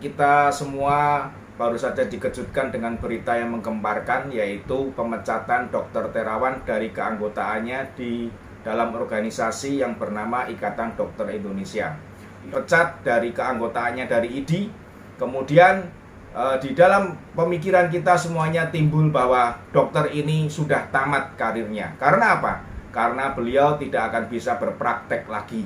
kita semua baru saja dikejutkan dengan berita yang menggemparkan, yaitu pemecatan Dr. Terawan dari keanggotaannya di dalam organisasi yang bernama Ikatan Dokter Indonesia. Dipecat dari keanggotaannya dari IDI, kemudian di dalam pemikiran kita semuanya timbul bahwa dokter ini sudah tamat karirnya. Karena apa? Karena beliau tidak akan bisa berpraktek lagi.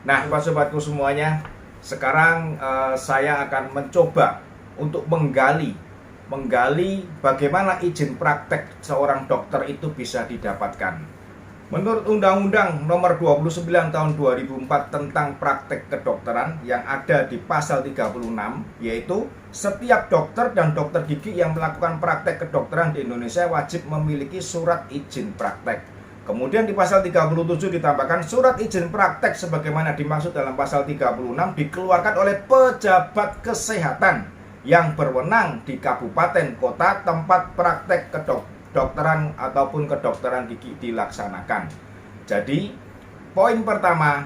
Nah, sobat-sobatku semuanya, sekarang saya akan mencoba untuk menggali bagaimana izin praktek seorang dokter itu bisa didapatkan. Menurut Undang-Undang Nomor 29 Tahun 2004 tentang praktek kedokteran yang ada di pasal 36, yaitu setiap dokter dan dokter gigi yang melakukan praktek kedokteran di Indonesia wajib memiliki surat izin praktek. Kemudian di pasal 37 ditambahkan surat izin praktek sebagaimana dimaksud dalam pasal 36 dikeluarkan oleh pejabat kesehatan yang berwenang di kabupaten kota tempat praktek kedokteran ataupun kedokteran gigi dilaksanakan. Jadi, poin pertama,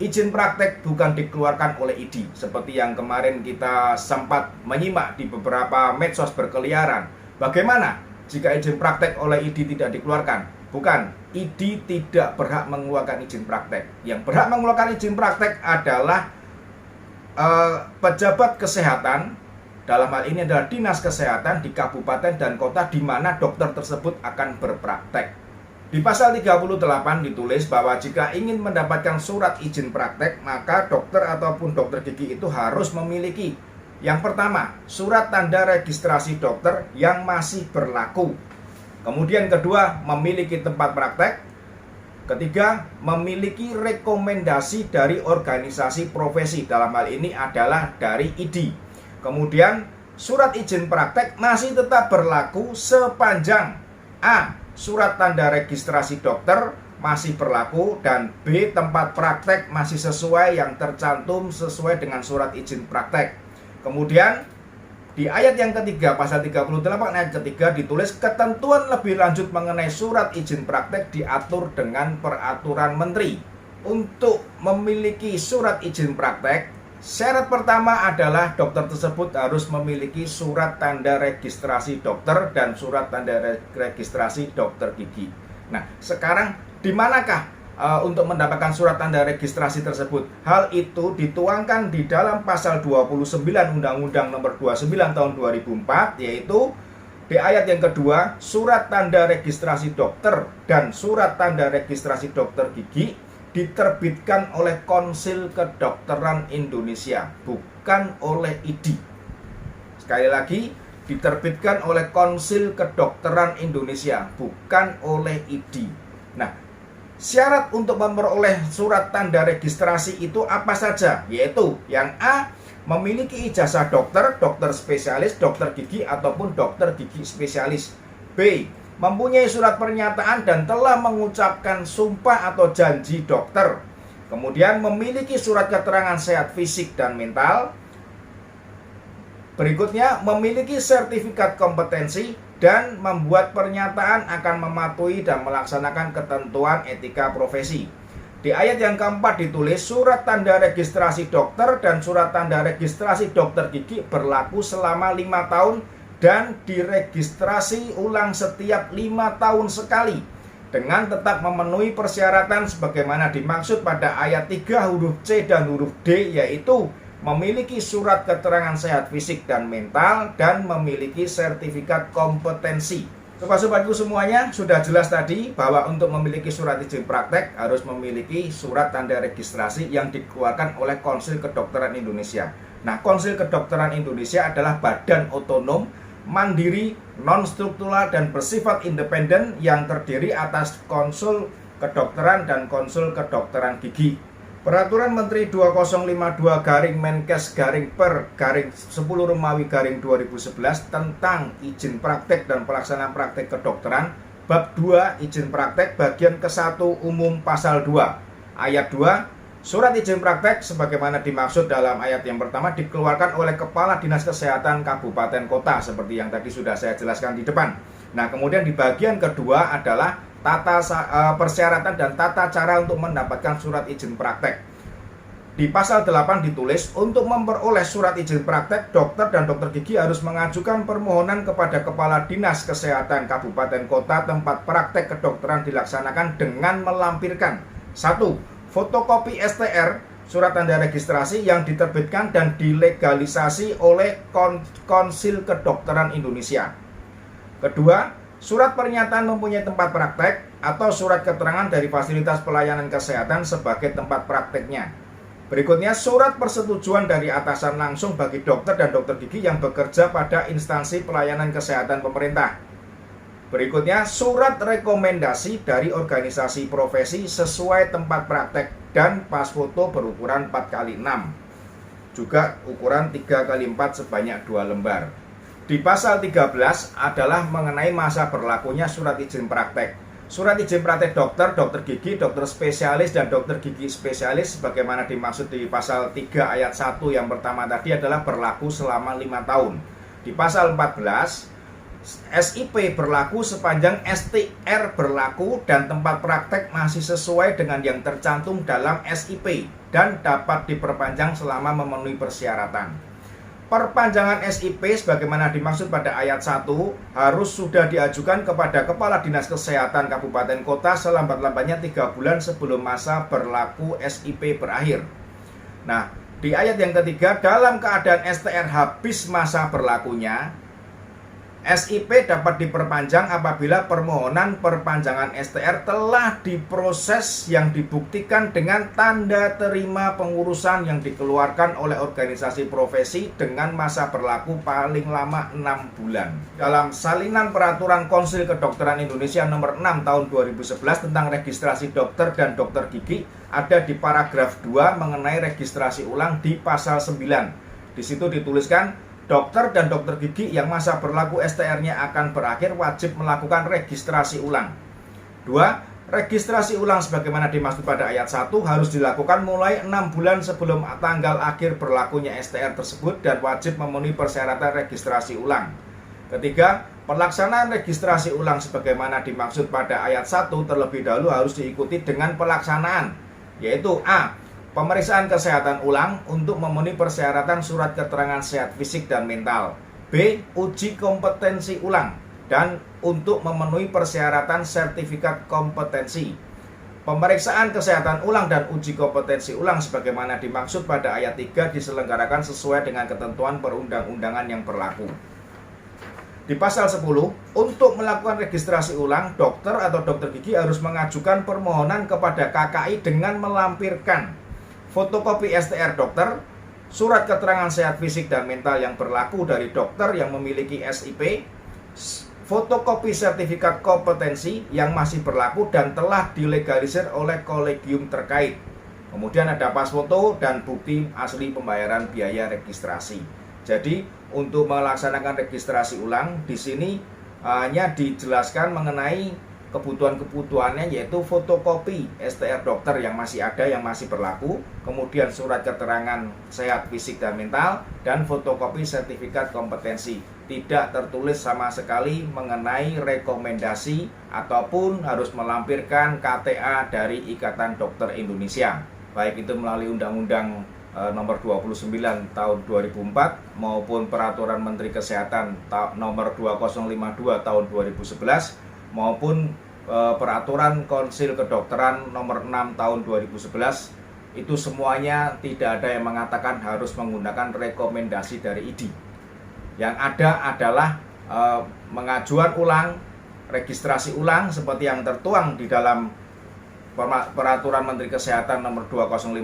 izin praktek bukan dikeluarkan oleh IDI seperti yang kemarin kita sempat menyimak di beberapa medsos berkeliaran. Bagaimana jika izin praktek oleh IDI tidak dikeluarkan? Bukan, IDI tidak berhak mengeluarkan izin praktek. Yang berhak mengeluarkan izin praktek adalah pejabat kesehatan. Dalam hal ini adalah dinas kesehatan di kabupaten dan kota di mana dokter tersebut akan berpraktek. Di pasal 38 ditulis bahwa jika ingin mendapatkan surat izin praktek, maka dokter ataupun dokter gigi itu harus memiliki yang pertama, surat tanda registrasi dokter yang masih berlaku. Kemudian kedua, memiliki tempat praktek. Ketiga, memiliki rekomendasi dari organisasi profesi. Dalam hal ini adalah dari IDI. Kemudian surat izin praktek masih tetap berlaku sepanjang A. Surat tanda registrasi dokter masih berlaku, dan B. Tempat praktek masih sesuai yang tercantum sesuai dengan surat izin praktek. Kemudian di ayat yang ketiga pasal 38 ayat ketiga ditulis ketentuan lebih lanjut mengenai surat izin praktek diatur dengan peraturan menteri. Untuk memiliki surat izin praktek, syarat pertama adalah dokter tersebut harus memiliki surat tanda registrasi dokter dan surat tanda registrasi dokter gigi. Nah, sekarang di manakah untuk mendapatkan surat tanda registrasi tersebut? Hal itu dituangkan di dalam pasal 29 Undang-Undang Nomor 29 Tahun 2004, yaitu di ayat yang kedua, surat tanda registrasi dokter dan surat tanda registrasi dokter gigi diterbitkan oleh Konsil Kedokteran Indonesia, bukan oleh IDI. Sekali lagi, diterbitkan oleh Konsil Kedokteran Indonesia, bukan oleh IDI. Nah, syarat untuk memperoleh surat tanda registrasi itu apa saja? Yaitu yang A, memiliki ijazah dokter, dokter spesialis, dokter gigi ataupun dokter gigi spesialis. B, mempunyai surat pernyataan dan telah mengucapkan sumpah atau janji dokter. Kemudian memiliki surat keterangan sehat fisik dan mental. Berikutnya, memiliki sertifikat kompetensi dan membuat pernyataan akan mematuhi dan melaksanakan ketentuan etika profesi. Di ayat yang keempat ditulis surat tanda registrasi dokter dan surat tanda registrasi dokter gigi berlaku selama 5 tahun dan diregistrasi ulang setiap 5 tahun sekali dengan tetap memenuhi persyaratan sebagaimana dimaksud pada ayat 3 huruf C dan huruf D, yaitu memiliki surat keterangan sehat fisik dan mental dan memiliki sertifikat kompetensi. Sobat-sobatku semuanya, sudah jelas tadi bahwa untuk memiliki surat izin praktek harus memiliki surat tanda registrasi yang dikeluarkan oleh Konsil Kedokteran Indonesia. Nah, Konsil Kedokteran Indonesia adalah badan otonom, mandiri, non-struktural dan bersifat independen yang terdiri atas Konsul Kedokteran dan Konsul Kedokteran Gigi. Peraturan Menteri 2052-Menkes-Per-10 Romawi 2011 tentang izin praktek dan pelaksanaan praktek kedokteran bab 2 izin praktek bagian ke-1 umum pasal 2 ayat 2. Surat izin praktek sebagaimana dimaksud dalam ayat yang pertama dikeluarkan oleh Kepala Dinas Kesehatan Kabupaten Kota seperti yang tadi sudah saya jelaskan di depan. Nah, kemudian di bagian kedua adalah persyaratan dan tata cara untuk mendapatkan surat izin praktek. Di pasal 8 ditulis, untuk memperoleh surat izin praktek, dokter dan dokter gigi harus mengajukan permohonan kepada Kepala Dinas Kesehatan Kabupaten Kota tempat praktek kedokteran dilaksanakan dengan melampirkan 1. Fotokopi STR, surat tanda registrasi yang diterbitkan dan dilegalisasi oleh Konsil Kedokteran Indonesia. Kedua, surat pernyataan mempunyai tempat praktek atau surat keterangan dari fasilitas pelayanan kesehatan sebagai tempat prakteknya. Berikutnya, surat persetujuan dari atasan langsung bagi dokter dan dokter gigi yang bekerja pada instansi pelayanan kesehatan pemerintah. Berikutnya, surat rekomendasi dari organisasi profesi sesuai tempat praktek dan pas foto berukuran 4x6. Juga ukuran 3x4 sebanyak 2 lembar. Di pasal 13 adalah mengenai masa berlakunya surat izin praktek. Surat izin praktek dokter, dokter gigi, dokter spesialis, dan dokter gigi spesialis sebagaimana dimaksud di pasal 3 ayat 1 yang pertama tadi adalah berlaku selama 5 tahun. Di pasal 14, SIP berlaku sepanjang STR berlaku dan tempat praktek masih sesuai dengan yang tercantum dalam SIP dan dapat diperpanjang selama memenuhi persyaratan. Perpanjangan SIP sebagaimana dimaksud pada ayat 1 harus sudah diajukan kepada Kepala Dinas Kesehatan Kabupaten Kota selambat-lambatnya 3 bulan sebelum masa berlaku SIP berakhir. Nah, di ayat yang ketiga, dalam keadaan STR habis masa berlakunya, SIP dapat diperpanjang apabila permohonan perpanjangan STR telah diproses yang dibuktikan dengan tanda terima pengurusan yang dikeluarkan oleh organisasi profesi dengan masa berlaku paling lama 6 bulan. Dalam salinan peraturan Konsil Kedokteran Indonesia nomor 6 tahun 2011 tentang registrasi dokter dan dokter gigi, ada di paragraf 2 mengenai registrasi ulang di pasal 9. Di situ dituliskan, dokter dan dokter gigi yang masa berlaku STR-nya akan berakhir wajib melakukan registrasi ulang. 2. Registrasi ulang sebagaimana dimaksud pada ayat 1 harus dilakukan mulai 6 bulan sebelum tanggal akhir berlakunya STR tersebut dan wajib memenuhi persyaratan registrasi ulang. Ketiga, pelaksanaan registrasi ulang sebagaimana dimaksud pada ayat 1 terlebih dahulu harus diikuti dengan pelaksanaan, yaitu A. Pemeriksaan kesehatan ulang untuk memenuhi persyaratan surat keterangan sehat fisik dan mental. B. Uji kompetensi ulang dan untuk memenuhi persyaratan sertifikat kompetensi. Pemeriksaan kesehatan ulang dan uji kompetensi ulang sebagaimana dimaksud pada ayat 3 diselenggarakan sesuai dengan ketentuan perundang-undangan yang berlaku. Di pasal 10, untuk melakukan registrasi ulang, dokter atau dokter gigi harus mengajukan permohonan kepada KKI dengan melampirkan fotokopi STR dokter, surat keterangan sehat fisik dan mental yang berlaku dari dokter yang memiliki SIP, fotokopi sertifikat kompetensi yang masih berlaku dan telah dilegalisir oleh kolegium terkait. Kemudian ada pas foto dan bukti asli pembayaran biaya registrasi. Jadi, untuk melaksanakan registrasi ulang, di sini hanya dijelaskan mengenai kebutuhan-kebutuhannya, yaitu fotokopi STR dokter yang masih ada, yang masih berlaku, kemudian surat keterangan sehat fisik dan mental, dan fotokopi sertifikat kompetensi. Tidak tertulis sama sekali mengenai rekomendasi ataupun harus melampirkan KTA dari Ikatan Dokter Indonesia, baik itu melalui Undang-Undang nomor 29 tahun 2004 maupun Peraturan Menteri Kesehatan nomor 2052 tahun 2011 maupun Peraturan Konsil Kedokteran nomor 6 tahun 2011. Itu semuanya tidak ada yang mengatakan harus menggunakan rekomendasi dari ID. Yang ada adalah pengajuan ulang, registrasi ulang seperti yang tertuang di dalam Peraturan Menteri Kesehatan nomor 2052,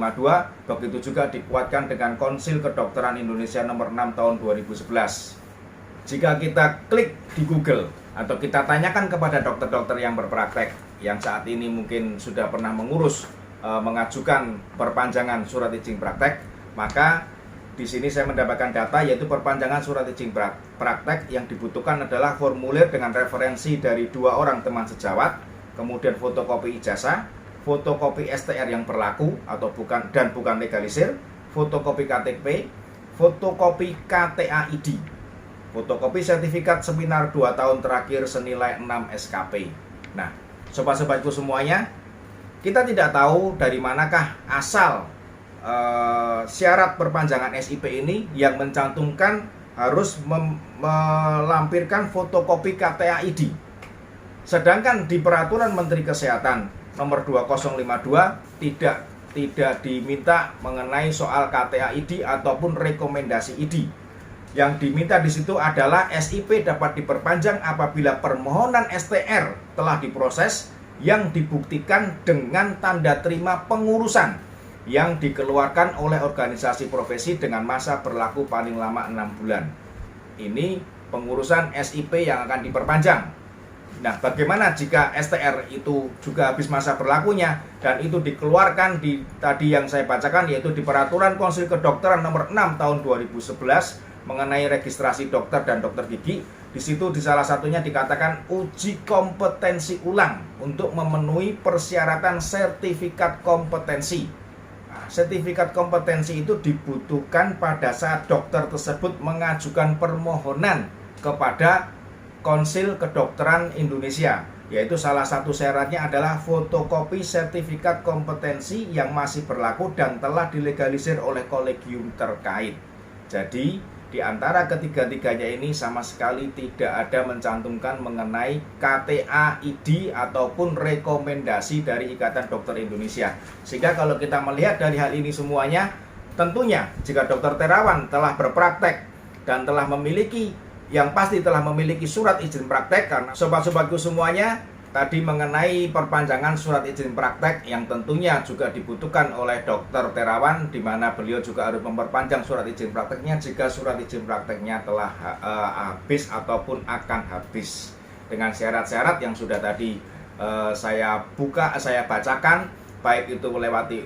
begitu juga dikuatkan dengan Konsil Kedokteran Indonesia nomor 6 tahun 2011. Jika kita klik di Google atau kita tanyakan kepada dokter-dokter yang berpraktek yang saat ini mungkin sudah pernah mengurus mengajukan perpanjangan surat izin praktek, maka di sini saya mendapatkan data yaitu perpanjangan surat izin praktek yang dibutuhkan adalah formulir dengan referensi dari 2 orang teman sejawat, kemudian fotokopi ijazah, fotokopi STR yang berlaku atau bukan legalisir, fotokopi KTP, fotokopi KTA ID, fotokopi sertifikat seminar 2 tahun terakhir senilai 6 SKP. Nah, sobat-sobatku semuanya, kita tidak tahu dari manakah asal syarat perpanjangan SIP ini yang mencantumkan harus melampirkan fotokopi KTA ID. Sedangkan di Peraturan Menteri Kesehatan nomor 2052 tidak diminta mengenai soal KTA ID ataupun rekomendasi ID. Yang diminta di situ adalah SIP dapat diperpanjang apabila permohonan STR telah diproses yang dibuktikan dengan tanda terima pengurusan yang dikeluarkan oleh organisasi profesi dengan masa berlaku paling lama 6 bulan. Ini pengurusan SIP yang akan diperpanjang. Nah, bagaimana jika STR itu juga habis masa berlakunya dan itu dikeluarkan di tadi yang saya bacakan, yaitu di Peraturan Konsil Kedokteran nomor 6 tahun 2011 mengenai registrasi dokter dan dokter gigi. Di situ di salah satunya dikatakan uji kompetensi ulang untuk memenuhi persyaratan sertifikat kompetensi. Nah, sertifikat kompetensi itu dibutuhkan pada saat dokter tersebut mengajukan permohonan kepada Konsil Kedokteran Indonesia, yaitu salah satu syaratnya adalah fotokopi sertifikat kompetensi yang masih berlaku dan telah dilegalisir oleh kolegium terkait. Jadi di antara ketiga-tiganya ini sama sekali tidak ada mencantumkan mengenai KTA ID ataupun rekomendasi dari Ikatan Dokter Indonesia. Sehingga kalau kita melihat dari hal ini semuanya, tentunya jika dokter terawan telah berpraktek dan telah memiliki, yang pasti telah memiliki surat izin praktek, karena sobat-sobatku semuanya tadi mengenai perpanjangan surat izin praktek yang tentunya juga dibutuhkan oleh dokter terawan, di mana beliau juga harus memperpanjang surat izin prakteknya jika surat izin prakteknya telah habis ataupun akan habis dengan syarat-syarat yang sudah tadi saya bacakan, baik itu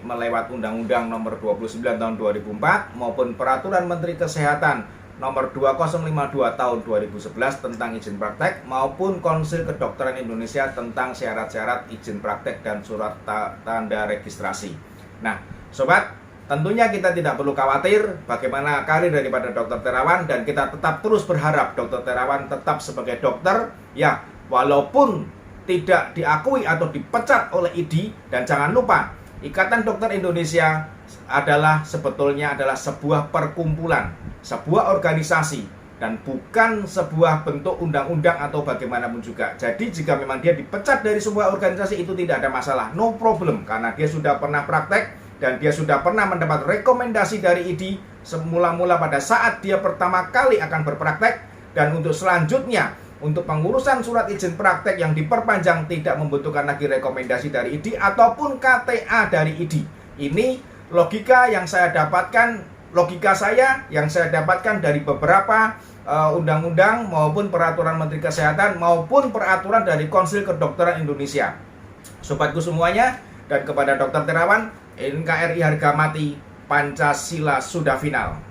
melewat Undang-Undang nomor 29 tahun 2004 maupun Peraturan Menteri Kesehatan nomor 2052 tahun 2011 tentang izin praktek maupun Konsil Kedokteran Indonesia tentang syarat-syarat izin praktek dan surat tanda registrasi. Nah, sobat, tentunya kita tidak perlu khawatir bagaimana karir daripada dokter terawan, dan kita tetap terus berharap dokter terawan tetap sebagai dokter ya, walaupun tidak diakui atau dipecat oleh ID. Dan jangan lupa, Ikatan Dokter Indonesia sebetulnya adalah sebuah perkumpulan, sebuah organisasi, dan bukan sebuah bentuk undang-undang atau bagaimanapun juga. Jadi jika memang dia dipecat dari sebuah organisasi itu tidak ada masalah, no problem, karena dia sudah pernah praktek dan dia sudah pernah mendapat rekomendasi dari ID semula-mula pada saat dia pertama kali akan berpraktek. Dan untuk selanjutnya, untuk pengurusan surat izin praktek yang diperpanjang tidak membutuhkan lagi rekomendasi dari ID ataupun KTA dari ID. Ini logika yang saya dapatkan, yang saya dapatkan dari beberapa undang-undang maupun peraturan Menteri Kesehatan maupun peraturan dari Konsil Kedokteran Indonesia. Sobatku semuanya, dan kepada dokter terawan, NKRI harga mati, Pancasila sudah final.